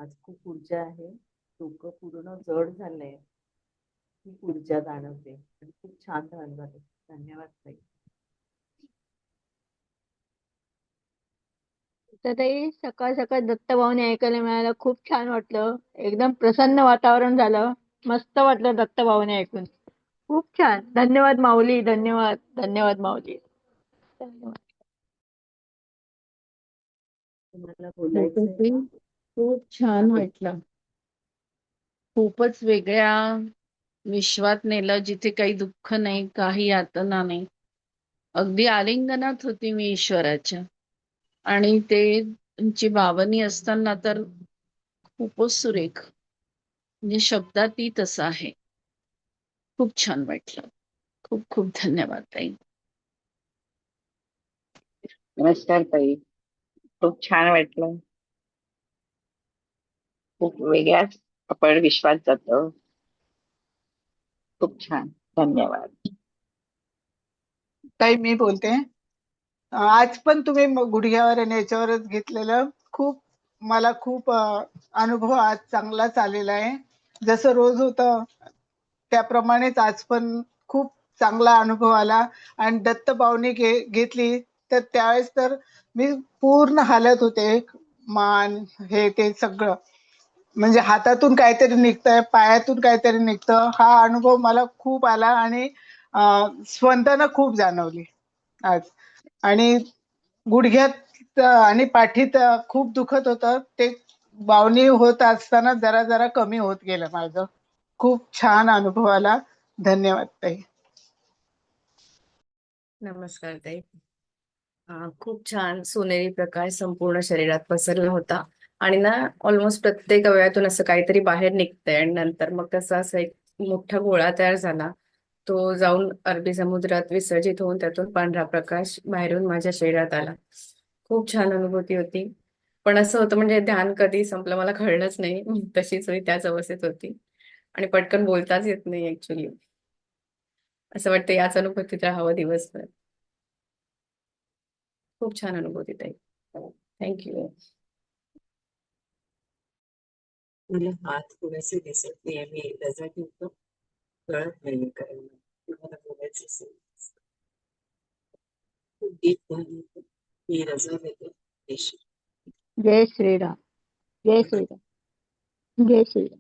आज खूप ऊर्जा आहे. डोकं पूर्ण जड झालंय. खूप ऊर्जा जाणवते आणि खूप छान झालं. धन्यवाद ताई. तर ते सकाळ सकाळ दत्तभाऊने ऐकायला मिळालं, खूप छान वाटलं. एकदम प्रसन्न वातावरण झालं. मस्त वाटलं दत्तभाऊने ऐकून. खूप छान. धन्यवाद माऊली. धन्यवाद. धन्यवाद माऊली. धन्यवाद. तुम्हाला खूपच बोलायचंय का? खूप छान वाटलं. खूपच वेगळ्या विश्वात नेलं, जिथे काही दुःख नाही, काही यातना नाही. अगदी आलिंगनात होती मी ईश्वराच्या. आणि ते तुमची बावनी असताना तर खूपच सुरेख, म्हणजे शब्दातीत असं आहे. खूप छान वाटलं. खूप खूप धन्यवाद ताई. नमस्कार ताई. खूप छान वाटलं. खूप वेगळ्याच आपण विश्वास जातो. खूप छान. धन्यवाद. ताई मी बोलते. आज पण तुम्ही गुडघ्यावर आणि याच्यावरच घेतलेलं मला खूप अनुभव आज चांगलाच आलेला आहे. जसं रोज होतं त्याप्रमाणेच आज पण खूप चांगला अनुभव आला. आणि दत्तभाऊनी घेतली तर त्यावेळेस तर मी पूर्ण हालत होते. मान हे ते सगळं, म्हणजे हातातून काहीतरी निघतंय, पायातून काहीतरी निघतं, हा अनुभव मला खूप आला. आणि स्पंदनं खूप जाणवली आज. आणि गुडघ्यात आणि पाठीत खूप दुखत होतं, ते बावणी होत असताना जरा जरा कमी होत गेलं माझं. खूप छान अनुभव आला. धन्यवाद ताई. नमस्कार ताई. खूप छान सोनेरी प्रकाश संपूर्ण शरीरात पसरला होता आणि ना ऑलमोस्ट प्रत्येक अवयवातून असं काहीतरी बाहेर निघतंय आणि नंतर मग तसा असा एक मोठा गोळा तयार झाला. तो जाऊन अरबी समुद्रात विसर्जित होऊन त्यातून पांढरा प्रकाश बाहेरून माझ्या शरीरात आला. खूप छान अनुभूती होती. पण असं होतं म्हणजे ध्यान कधी संपलं मला कळलंच नाही. मी तशीच होती, त्याच अवस्थेत होती आणि पटकन बोलताच येत नाही ऍक्च्युली. असं वाटतं याच अनुभूतीत राहावं दिवसभर. खूप छान अनुभूती ताई. थँक्यू. मला हात थोडेसे दिसत नाही, मी रजा घेतो, कळत नाही कारण तुम्हाला बोलायचं असेल. खूप डीप ध्यान येतं. मी रजा घेते. जय श्रीराम. जय श्रीराम. जय श्रीराम.